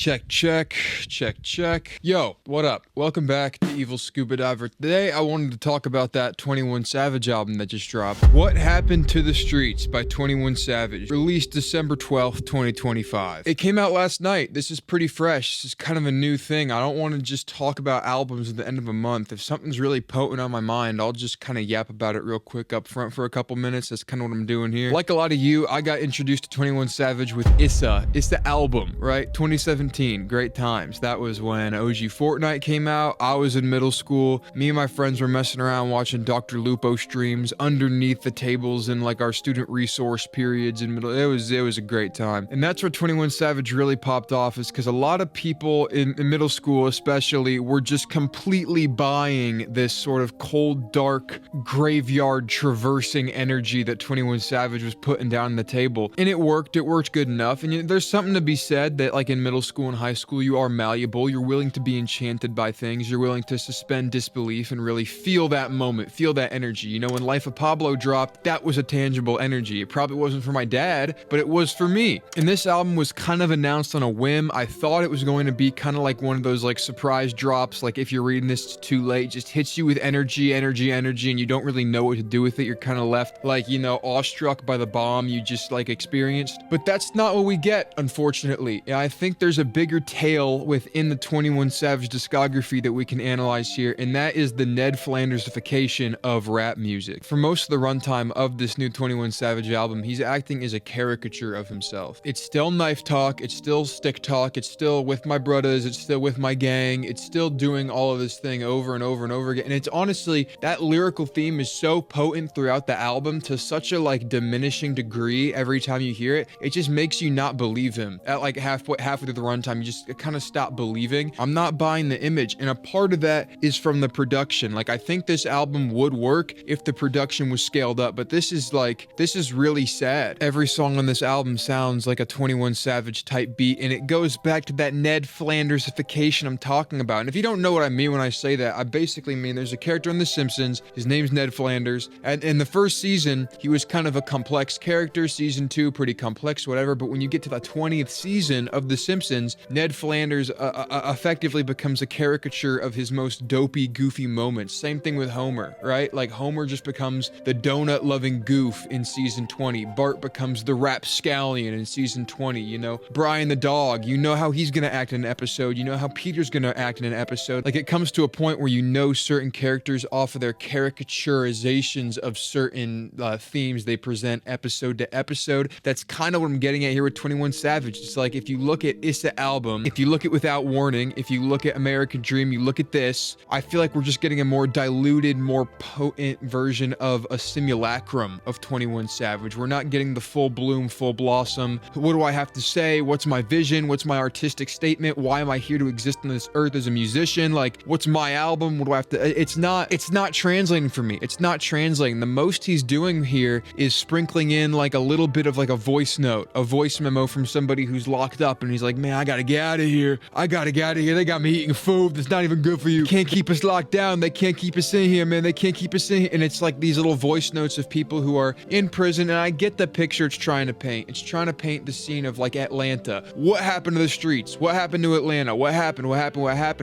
Check. Yo, what up? Welcome back to Evil Scuba Diver. Today, I wanted to talk about that 21 Savage album that just dropped. What Happened to the Streets by 21 Savage, released December 12th, 2025. It came out last night. This is pretty fresh. This is kind of a new thing. I don't want to just talk about albums at the end of a month. If something's really potent on my mind, I'll just kind of yap about it real quick up front for a couple minutes. That's kind of what I'm doing here. Like a lot of you, I got introduced to 21 Savage with Issa. It's the album, right? 2017, great times. That was when OG Fortnite came out. I was in middle school. Me and my friends were messing around watching Dr. Lupo streams underneath the tables in like our student resource periods in middle. It was a great time. And that's where 21 Savage really popped off, is because a lot of people in middle school especially were just completely buying this sort of cold, dark, graveyard traversing energy that 21 Savage was putting down on the table. And it worked good enough. And there's something to be said that like in middle school and high school, you are malleable. You're willing to be enchanted by things. You're willing to suspend disbelief and really feel that moment, feel that energy. You know, when Life of Pablo dropped, that was a tangible energy. It probably wasn't for my dad, but it was for me. And this album was kind of announced on a whim. I thought it was going to be kind of like one of those like surprise drops. Like if you're reading this too late, just hits you with energy, and you don't really know what to do with it. You're kind of left like, you know, awestruck by the bomb you just like experienced. But that's not what we get, unfortunately. I think there's a bigger tale within the 21 Savage discography that we can analyze here, and that is the Ned Flandersification of rap music. For most of the runtime of this new 21 Savage album, he's acting as a caricature of himself. It's still knife talk, it's still stick talk, it's still with my brothers, it's still with my gang, it's still doing all of this thing over and over and over again. And it's honestly, that lyrical theme is so potent throughout the album to such a like diminishing degree every time you hear it. It just makes you not believe him. At like halfway through the runtime, you just kind of stop believing. I'm not buying the image, and a part of that is from the production. Like I think this album would work if the production was scaled up, but this is really sad. Every song on this album sounds like a 21 Savage type beat, and it goes back to that Ned Flandersification I'm talking about. And if you don't know what I mean when I say that, I basically mean there's a character on The Simpsons. His name's Ned Flanders, and in the first season, he was kind of a complex character. Season 2, pretty complex, whatever. But when you get to the 20th season of The Simpsons, Ned Flanders effectively becomes a caricature of his most dopey, goofy moments. Same thing with Homer, right? Like Homer just becomes the donut-loving goof in season 20. Bart becomes the rapscallion in season 20, you know? Brian the dog, you know how he's gonna act in an episode. You know how Peter's gonna act in an episode. Like it comes to a point where you know certain characters off of their caricaturizations of certain themes they present episode to episode. That's kind of what I'm getting at here with 21 Savage. It's like if you look at Issa album, if you look at Without Warning, if you look at American Dream, you look at this, I feel like we're just getting a more diluted, more potent version of a simulacrum of 21 Savage. We're not getting the full bloom, full blossom. What do I have to say? What's my vision? What's my artistic statement? Why am I here to exist on this earth as a musician? Like, what's my album? What do I have to... It's not translating for me. It's not translating. The most he's doing here is sprinkling in like a little bit of like a voice note, a voice memo from somebody who's locked up, and he's like, man, I gotta get out of here. They got me eating food that's not even good for you. Can't keep us locked down. They can't keep us in here, man. They can't keep us in here. And it's like these little voice notes of people who are in prison, and I get the picture it's trying to paint. It's trying to paint the scene of like Atlanta. What happened to the streets? What happened to Atlanta? What happened?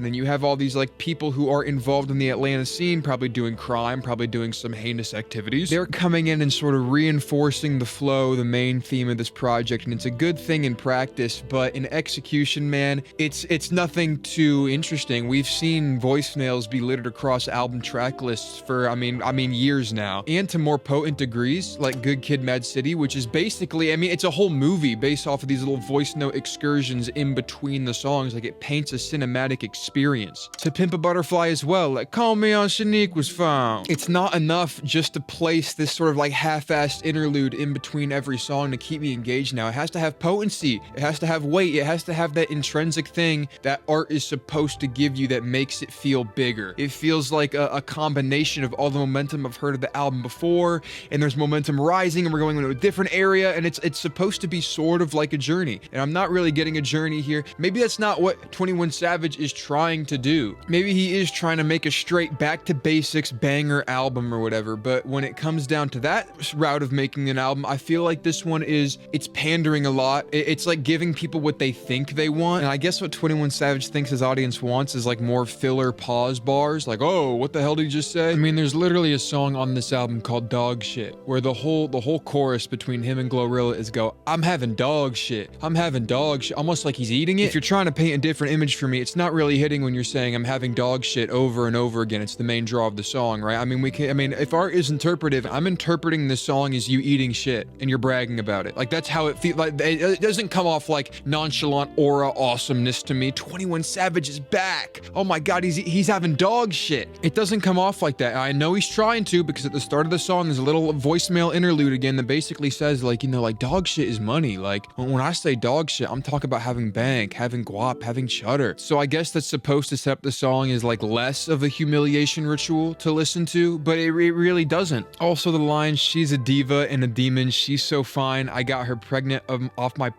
And you have all these like people who are involved in the Atlanta scene, probably doing crime, probably doing some heinous activities. They're coming in and sort of reinforcing the flow, the main theme of this project, and it's a good thing in practice, but in execution, man, it's nothing too interesting. We've seen voicemails be littered across album track lists for, I mean years now, and to more potent degrees, like Good Kid, Mad City, which is basically, it's a whole movie based off of these little voice note excursions in between the songs. Like it paints a cinematic experience. To Pimp a Butterfly as well, like Call Me on Shanique was found. It's not enough just to place this sort of like half-assed interlude in between every song to keep me engaged now. It has to have potency. It has to have weight. It has to have that intrinsic thing that art is supposed to give you that makes it feel bigger. It feels like a combination of all the momentum I've heard of the album before, and there's momentum rising, and we're going into a different area, and it's supposed to be sort of like a journey. And I'm not really getting a journey here. Maybe that's not what 21 Savage is trying to do. Maybe he is trying to make a straight back to basics banger album or whatever, but when it comes down to that route of making an album, I feel like this one it's pandering a lot. It's like giving people what they think think they want. And I guess what 21 Savage thinks his audience wants is like more filler pause bars. Like, oh, what the hell did you just say? I mean, there's literally a song on this album called Dog Shit, where the whole chorus between him and Glorilla is go, I'm having dog shit. I'm having dog shit. Almost like he's eating it. If you're trying to paint a different image for me, it's not really hitting when you're saying I'm having dog shit over and over again. It's the main draw of the song, right? I mean, if art is interpretive, I'm interpreting this song as you eating shit and you're bragging about it. Like, that's how it feels. Like, it doesn't come off like nonchalant aura awesomeness to me. 21 Savage is back. Oh my God, he's having dog shit. It doesn't come off like that. I know he's trying to, because at the start of the song, there's a little voicemail interlude again that basically says, like, you know, like, dog shit is money. Like, when I say dog shit, I'm talking about having bank, having guap, having cheddar. So I guess that's supposed to set up the song as like less of a humiliation ritual to listen to, but it really doesn't. Also, the line, she's a diva and a demon, she's so fine, I got her pregnant off my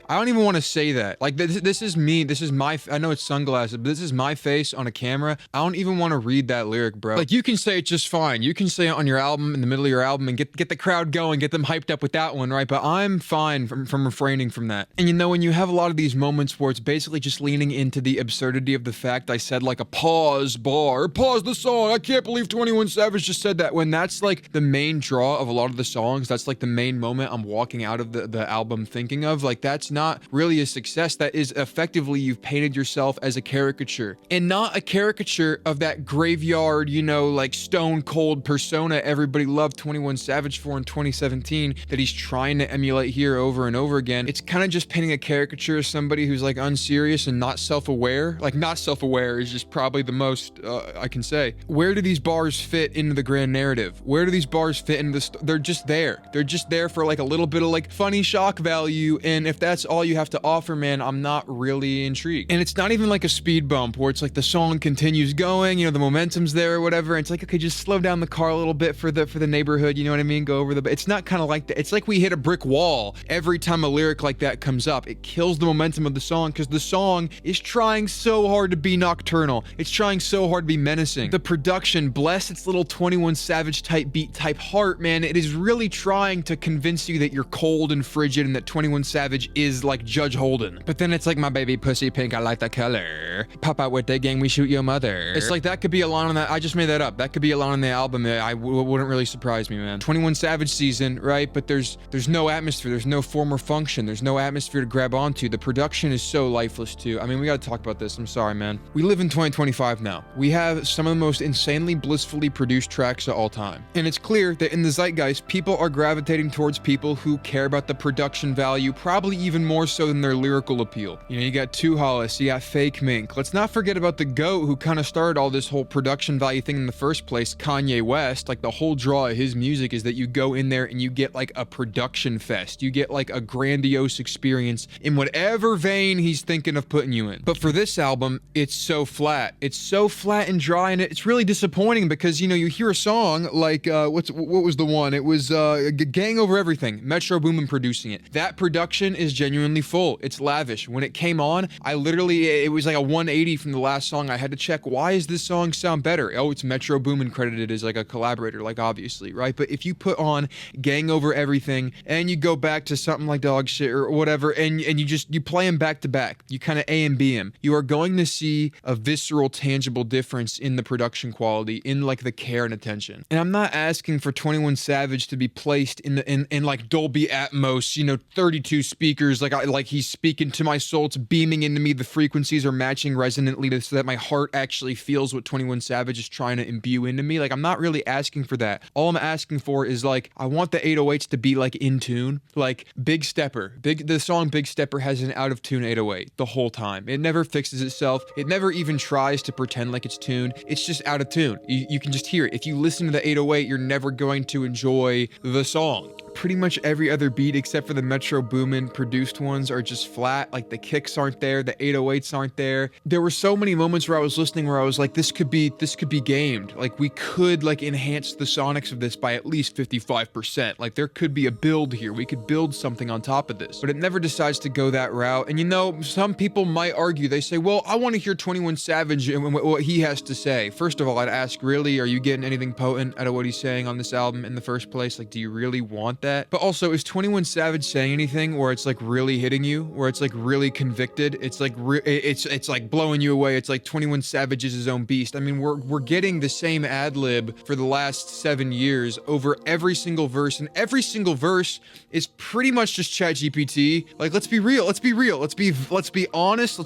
I don't even want to say that. Like, this is me, this is my, I know it's sunglasses, but this is my face on a camera. I don't even want to read that lyric, bro. Like, you can say it just fine. You can say it on your album, in the middle of your album, and get the crowd going, get them hyped up with that one, right? But I'm fine from refraining from that. And you know, when you have a lot of these moments where it's basically just leaning into the absurdity of the fact I said like a pause bar, pause the song, I can't believe 21 Savage just said that, when that's like the main draw of a lot of the songs, that's like the main moment I'm walking out of the album thinking of, like, that's not really a success. That is effectively, you've painted yourself as a caricature, and not a caricature of that graveyard, you know, like stone cold persona everybody loved 21 Savage for in 2017 that he's trying to emulate here over and over again. It's kind of just painting a caricature of somebody who's like unserious and not self-aware. Like, not self-aware is just probably the most I can say. Where do these bars fit into the grand narrative? Where do these bars fit into this? They're just there. They're just there for like a little bit of like funny shock value, and if that's all you have to offer, man, I'm not really intrigued. And it's not even like a speed bump where it's like the song continues going, you know, the momentum's there or whatever, and it's like, okay, just slow down the car a little bit for the neighborhood, you know what I mean? Go over the, it's not kind of like that. It's like we hit a brick wall every time a lyric like that comes up. It kills the momentum of the song, because the song is trying so hard to be nocturnal. It's trying so hard to be menacing. The production, bless its little 21 Savage type beat type heart, man, it is really trying to convince you that you're cold and frigid and that 21 Savage is like Judge Holden. But then it's like, my baby pussy pink, I like the color. Pop out with that gang, we shoot your mother. It's like, that could be a line on that. I just made that up. That could be a line on the album. Wouldn't really surprise me, man. 21 Savage season, right? But there's no atmosphere. There's no form or function. There's no atmosphere to grab onto. The production is so lifeless too. I mean, we gotta talk about this. I'm sorry, man. We live in 2025 now. We have some of the most insanely blissfully produced tracks of all time. And it's clear that in the zeitgeist, people are gravitating towards people who care about the production value, probably even more so than their lyrical appeal. You know, you got Two Hollis, you got Fake Mink. Let's not forget about the GOAT who kind of started all this whole production value thing in the first place, Kanye West. Like, the whole draw of his music is that you go in there and you get like a production fest. You get like a grandiose experience in whatever vein he's thinking of putting you in. But for this album, it's so flat. It's so flat and dry, and it's really disappointing because, you know, you hear a song like, what was the one? It was Gang Over Everything, Metro Boomin producing it. That production is genuinely full. It's lavish. When it came on, it was like a 180 from the last song. I had to check, why is this song sound better? Oh, it's Metro Boomin credited as like a collaborator, like, obviously, right? But if you put on Gang Over Everything and you go back to something like Dog Shit or whatever, and you play them back to back, you kind of A and B them, you are going to see a visceral, tangible difference in the production quality, in like the care and attention. And I'm not asking for 21 Savage to be placed in like Dolby Atmos, you know, 32 speakers, like he's speaking to my soul, it's beaming into me, the frequencies are matching resonantly so that my heart actually feels what 21 Savage is trying to imbue into me. Like, I'm not really asking for that. All I'm asking for is like, I want the 808s to be like in tune. Like Big Stepper, the song Big Stepper has an out of tune 808 the whole time. It never fixes itself. It never even tries to pretend like it's tuned. It's just out of tune. You can just hear it. If you listen to the 808, you're never going to enjoy the song. Pretty much every other beat except for the Metro Boomin produced ones are just flat. Like, the kicks aren't there, the 808s aren't there. There were so many moments where I was listening where I was like, this could be gamed. Like, we could like enhance the sonics of this by at least 55%. Like, there could be a build here. We could build something on top of this. But it never decides to go that route. And you know, some people might argue, they say, well, I want to hear 21 Savage and what he has to say. First of all, I'd ask, really, are you getting anything potent out of what he's saying on this album in the first place? Like, do you really want that? But also, is 21 Savage saying anything where it's like really hitting you? Where it's like really convicted. It's like it's like blowing you away. It's like 21 Savage is his own beast. I mean, we're getting the same ad lib for the last 7 years over every single verse, and every single verse is pretty much just ChatGPT. Like, let's be real. Let's be real. Let's be honest.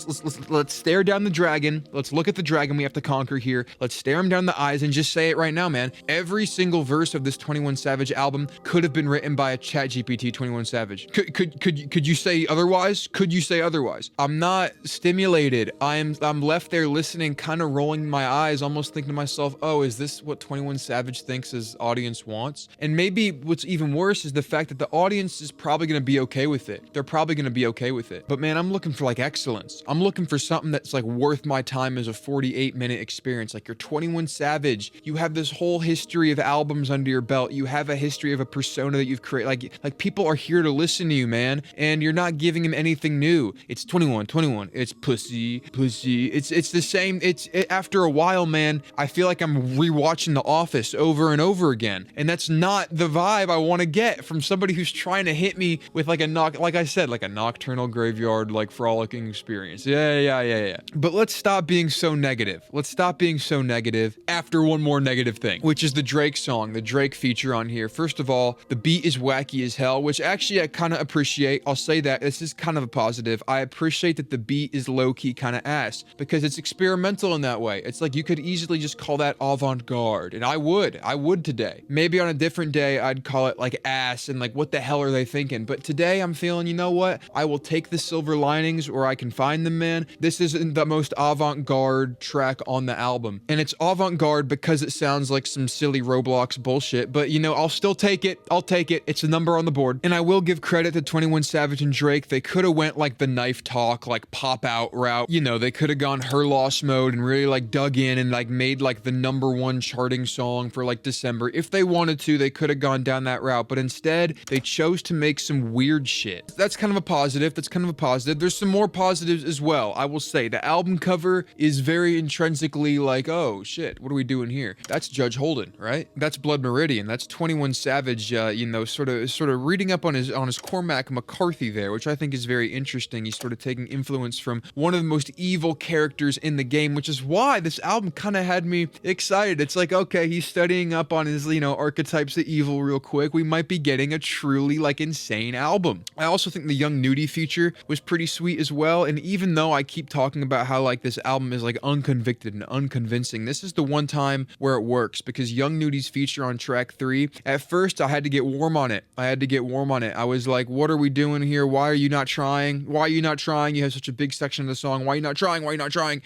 Let's stare down the dragon. Let's look at the dragon we have to conquer here. Let's stare him down the eyes and just say it right now, man. Every single verse of this 21 Savage album could have been written by a ChatGPT 21 Savage. Could you say otherwise? Could you say otherwise? I'm not stimulated. I'm left there listening, kind of rolling my eyes, almost thinking to myself, oh, is this what 21 Savage thinks his audience wants? And maybe what's even worse is the fact that the audience is probably going to be okay with it. They're probably going to be okay with it. But man, I'm looking for like excellence. I'm looking for something that's like worth my time as a 48-minute experience. Like, you're 21 Savage. You have this whole history of albums under your belt. You have a history of a persona that you've created. Like people are here to listen to you, man. And you're not giving them anything new. It's 21. It's pussy. It's the same. After a while, man, I feel like I'm rewatching The Office over and over again. And that's not the vibe I want to get from somebody who's trying to hit me with like a nocturnal graveyard, like frolicking experience. Yeah. But let's stop being so negative. Let's stop being so negative after one more negative thing, which is the Drake song, the Drake feature on here. First of all, the beat is wacky as hell, which actually I kind of appreciate. I'll say that this is kind of a positive. I appreciate that the beat is low-key kind of ass because it's experimental in that way. It's like you could easily just call that avant-garde, and I would today. Maybe on a different day, I'd call it like ass and like, what the hell are they thinking? But today I'm feeling, you know what? I will take the silver linings where I can find them, man. This isn't the most avant-garde track on the album. And it's avant-garde because it sounds like some silly Roblox bullshit, but you know, I'll still take it. I'll take it. It's a number on the board. And I will give credit to 21 Savage and Drake. They could have went like the knife talk, like pop out route. You know, they could have gone Her Loss mode and really like dug in and like made like the #1 charting song for like December. If they wanted to, they could have gone down that route, but instead they chose to make some weird shit. That's kind of a positive. There's some more positives as well. I will say the album cover is very intrinsically like, oh shit, what are we doing here? That's Judge Holden, right? That's Blood Meridian. That's 21 Savage, you know, sort of reading up on his Cormac McCarthy there, which I think is very interesting. He's sort of taking influence from one of the most evil characters in the game, which is why this album kind of had me excited. It's like, okay, he's studying up on his, you know, archetypes of evil real quick. We might be getting a truly like insane album. I also think the Young Nudie feature was pretty sweet as well. And even though I keep talking about how like this album is like unconvicted and unconvincing, this is the one time where it works, because Young Nudie's feature on track 3, at first I had to get warm on it. I was like, what are we doing here? Why are you not trying? You have such a big section of the song. Why are you not trying?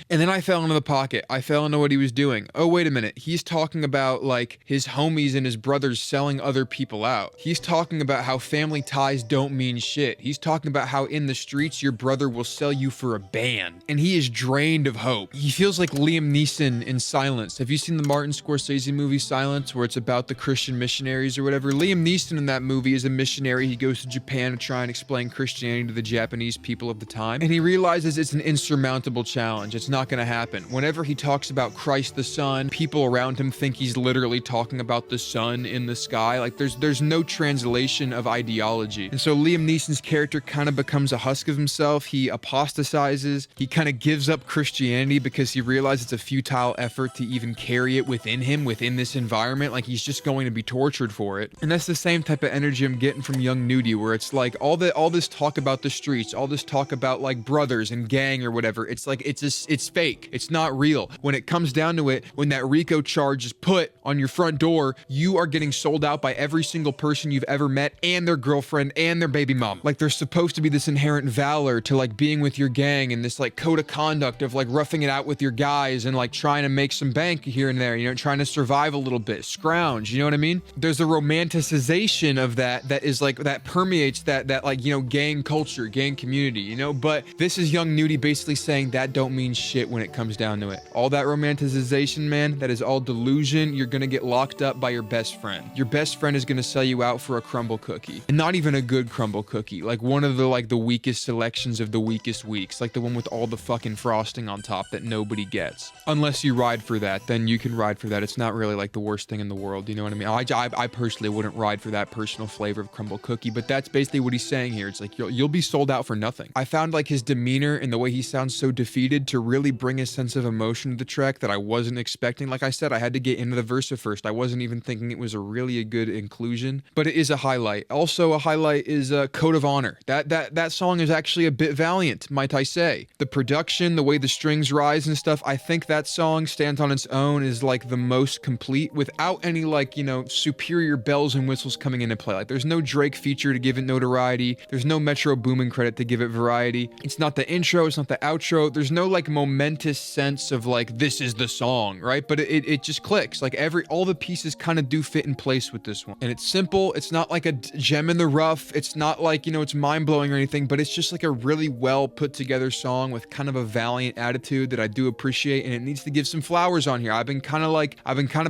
And then I fell into the pocket. I fell into what he was doing. Oh, wait a minute. He's talking about like his homies and his brothers selling other people out. He's talking about how family ties don't mean shit. He's talking about how in the streets your brother will sell you for a band. And he is drained of hope. He feels like Liam Neeson in Silence. Have you seen the Martin Scorsese movie Silence, where it's about the Christian missionaries or whatever? Liam Neeson in that movie is a missionary. He goes to Japan to try and explain Christianity to the Japanese people of the time. And he realizes it's an insurmountable challenge. It's not going to happen. Whenever he talks about Christ the Son, people around him think he's literally talking about the sun in the sky. Like there's no translation of ideology. And so Liam Neeson's character kind of becomes a husk of himself. He apostatizes. He kind of gives up Christianity because he realizes it's a futile effort to even carry it within him, within this environment. Like he's just going to be tortured for it. And that's the same type of energy I'm getting from Young Nudie, where it's like all this talk about the streets, all this talk about like brothers and gang or whatever. It's like, it's fake. It's not real. When it comes down to it, when that RICO charge is put on your front door, you are getting sold out by every single person you've ever met and their girlfriend and their baby mom. Like there's supposed to be this inherent valor to like being with your gang and this like code of conduct of like roughing it out with your guys and like trying to make some bank here and there, you know, trying to survive a little bit, scrounge, you know what I mean? There's a romanticization of that is like, that permeates that like, you know, gang culture, gang community, you know? But this is Young Nudie basically saying that don't mean shit when it comes down to it. All that romanticization, man, that is all delusion. You're gonna get locked up by your best friend. Your best friend is gonna sell you out for a crumble cookie, and not even a good crumble cookie, like one of the like the weakest selections of the weakest weeks, like the one with all the fucking frosting on top that nobody gets. Unless you ride for that, then you can ride for that. It's not really like the worst thing in the world, you know what I mean? I personally wouldn't ride for that personal flavor of crumble cookie, but that's basically what he's saying here. It's like you'll be sold out out for nothing. I found like his demeanor and the way he sounds so defeated to really bring a sense of emotion to the track that I wasn't expecting. Like I said, I had to get into the verse at first. I wasn't even thinking it was a good inclusion, but it is a highlight. Also a highlight is Code of Honor. That song is actually a bit valiant, might I say. The production, the way the strings rise and stuff, I think that song stands on its own, is like the most complete without any like, you know, superior bells and whistles coming into play. Like there's no Drake feature to give it notoriety. There's no Metro Boomin credit to give it variety. It's not the intro, it's not the outro. There's no like momentous sense of like, this is the song, right? But it just clicks. Like all the pieces kind of do fit in place with this one. And it's simple. It's not like a gem in the rough. It's not like, you know, it's mind blowing or anything, but it's just like a really well put together song with kind of a valiant attitude that I do appreciate. And it needs to give some flowers on here. I've been kind of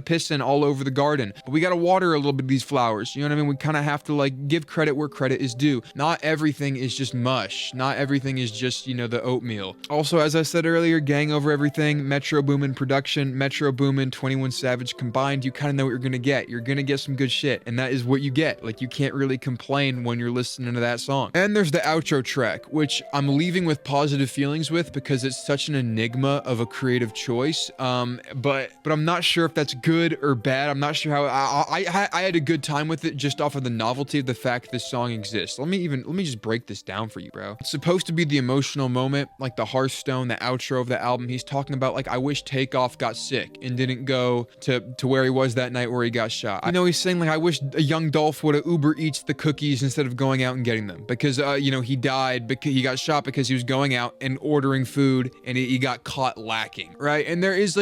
pissing all over the garden, but we got to water a little bit of these flowers. You know what I mean? We kind of have to like give credit where credit is due. Not everything is just mush. Not everything is just, you know, the oatmeal. Also, as I said earlier, Gang Over Everything, Metro Boomin production, Metro Boomin, 21 Savage combined, you kind of know what you're going to get. You're going to get some good shit, and that is what you get. Like, you can't really complain when you're listening to that song. And there's the outro track, which I'm leaving with positive feelings with because it's such an enigma of a creative choice. But I'm not sure if that's good or bad. I'm not sure how I had a good time with it just off of the novelty of the fact this song exists. Let me just break this down for you, bro. It's supposed to be the emotional moment, like the Hearthstone, the outro of the album. He's talking about like, I wish Takeoff got sick and didn't go to where he was that night where he got shot. I know he's saying like, I wish a young Dolph would have Uber Eats the cookies instead of going out and getting them, because you know, he died because he got shot because he was going out and ordering food and he got caught lacking, right? And there is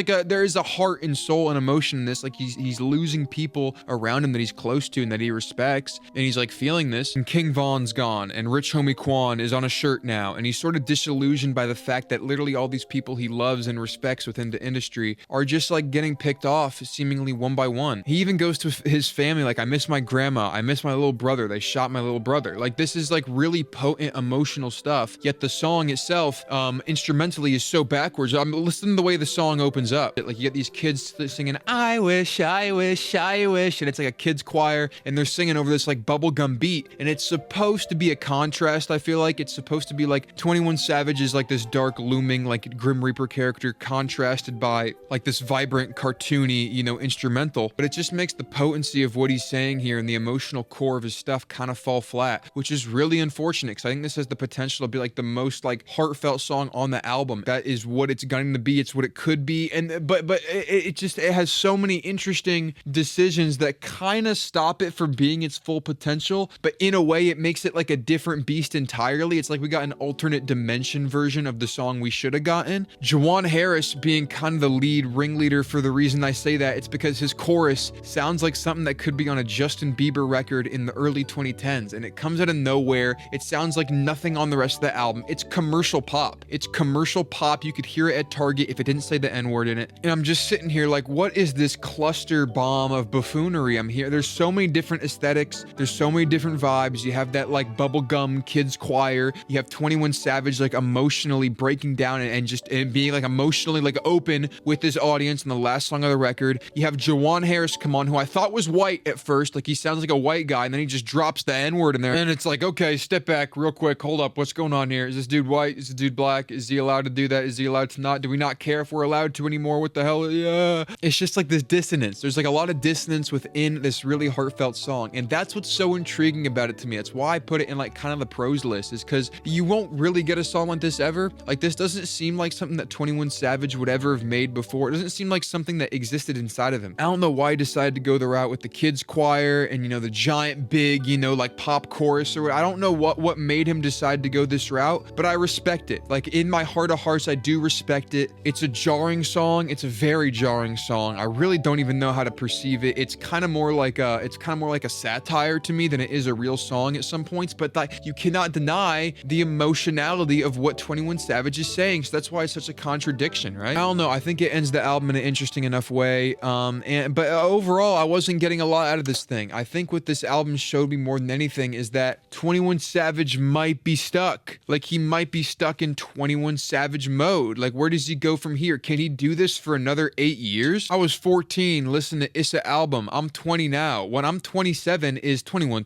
a heart and soul and emotion in this. Like he's losing people around him that he's close to and that he respects, and he's like feeling this. And King Von's gone and Rich Homie Quan is on a shirt now, and he's sort of disillusioned by the fact that literally all these people he loves and respects within the industry are just like getting picked off seemingly one by one. He even goes to his family like, I miss my grandma, I miss my little brother, they shot my little brother. Like, this is like really potent emotional stuff, yet the song itself instrumentally is so backwards. I'm listening to the way the song opens up. Like, you get these kids singing I wish, I wish, I wish, and it's like a kids choir, and they're singing over this like bubblegum beat, and it's supposed to be a contrast. I feel like it's supposed to be like 21 Savage is like this dark looming like Grim Reaper character contrasted by like this vibrant cartoony, you know, instrumental, but it just makes the potency of what he's saying here and the emotional core of his stuff kind of fall flat, which is really unfortunate because I think this has the potential to be like the most like heartfelt song on the album. That is what it's going to be. It's what it could be. And but it has so many interesting decisions that kind of stop it from being its full potential, but in a way it makes it like a different beast entirely. It's like we got an alternate dimension version of the song we should have gotten. Jawan Harris being kind of the lead ringleader, for the reason I say that, it's because his chorus sounds like something that could be on a Justin Bieber record in the early 2010s, and it comes out of nowhere. It sounds like nothing on the rest of the album. It's commercial pop. It's commercial pop. You could hear it at Target if it didn't say the N-word in it. And I'm just sitting here like, what is this cluster bomb of buffoonery I'm here? There's so many different aesthetics. There's so many different vibes. You have that like bubblegum kids choir. You have 21 Savage like emotionally breaking down and being like emotionally like open with his audience in the last song of the record. You have Jawan Harris come on, who I thought was white at first. Like, he sounds like a white guy, and then he just drops the N-word in there. And it's like, okay, step back real quick. Hold up. What's going on here? Is this dude white? Is this dude black? Is he allowed to do that? Is he allowed to not? Do we not care if we're allowed to anymore? What the hell? Yeah. It's just like this dissonance. There's like a lot of dissonance within this really heartfelt song. And that's what's so intriguing about it to me. That's why I put it in like kind of the pros list, is because you won't really get a song like this ever. Like, this doesn't seem like something that 21 Savage would ever have made before. It doesn't seem like something that existed inside of him. I don't know why he decided to go the route with the kids choir and, you know, the giant big, you know, like pop chorus, or I don't know what made him decide to go this route, but I respect it. Like, in my heart of hearts, I do respect it. It's a jarring song. It's a very jarring song. I really don't even know how to perceive it. It's kind of more like a satire to me than it is a real song at some points, but like, you cannot deny the emotionality of what 21 Savage is saying. So that's why it's such a contradiction, right? I don't know. I think it ends the album in an interesting enough way. But overall, I wasn't getting a lot out of this thing. I think what this album showed me more than anything is that 21 Savage might be stuck. Like, he might be stuck in 21 Savage mode. Like, where does he go from here? Can he do this for another 8 years? I was 14 listening to Issa album. I'm 20 now. When I'm 27 is 21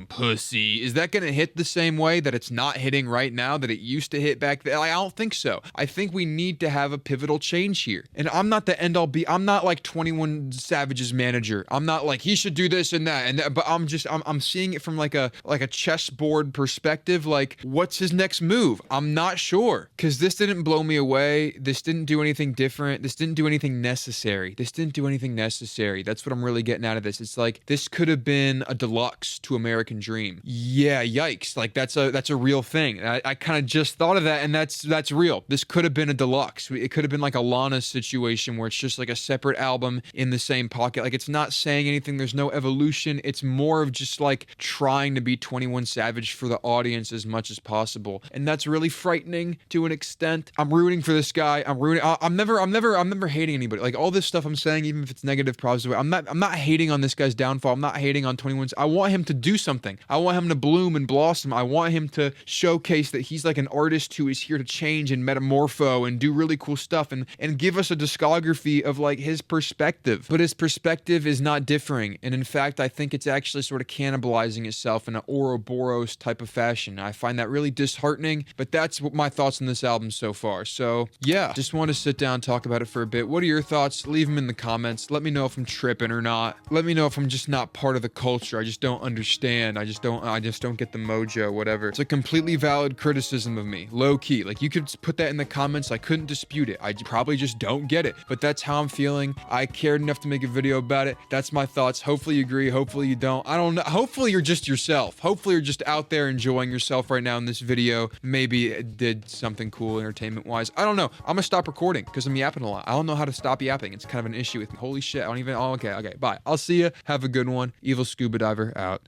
pussy. Is that gonna hit the same way that it's not hitting right now that it used to hit back then? I don't think so. I think we need to have a pivotal change here. And I'm not the end all be. I'm not like 21 Savage's manager. I'm not like he should do this and that. But I'm seeing it from like a chessboard perspective. Like, what's his next move? I'm not sure, because this didn't blow me away. This didn't do anything different. This didn't do anything necessary. That's what I'm really getting out of this. It's like, this could have been a deluxe to American Dream. Yeah, yikes. Like, that's a real thing. I kind of just thought of that, and that's real. This could have been a deluxe. It could have been like a Lana situation where it's just like a separate album in the same pocket. Like, it's not saying anything. There's no evolution. It's more of just like trying to be 21 Savage for the audience as much as possible. And that's really frightening to an extent. I'm rooting for this guy. I'm never hating anybody. Like, all this stuff I'm saying, even if it's negative, positive, I'm not hating on this guy's downfall. I'm not hating on 21's. I want him to do something. I want him to bloom and blossom. I want him to showcase that he's like an artist who is here to change and metamorpho and do really cool stuff and give us a discography of like his perspective. But his perspective is not differing. And in fact, I think it's actually sort of cannibalizing itself in an Ouroboros type of fashion. I find that really disheartening, but that's what my thoughts on this album so far. So yeah, just want to sit down and talk about it for a bit. What are your thoughts? Leave them in the comments. Let me know if I'm tripping or not. Let me know if I'm just not part of the culture. I just don't understand. I just don't get the mojo, whatever. It's a completely valid criticism of me, low key. Like, you could put that in the comments. I couldn't dispute it. I probably just don't get it, but that's how I'm feeling. I cared enough to make a video about it. That's my thoughts. Hopefully you agree. Hopefully you don't. I don't know. Hopefully you're just yourself. Hopefully you're just out there enjoying yourself right now in this video. Maybe it did something cool entertainment wise. I don't know. I'm gonna stop recording because I'm yapping a lot. I don't know how to stop yapping. It's kind of an issue with me. Holy shit. I don't even. Oh, okay. Bye. I'll see you. Have a good one. Evil Scuba Diver out.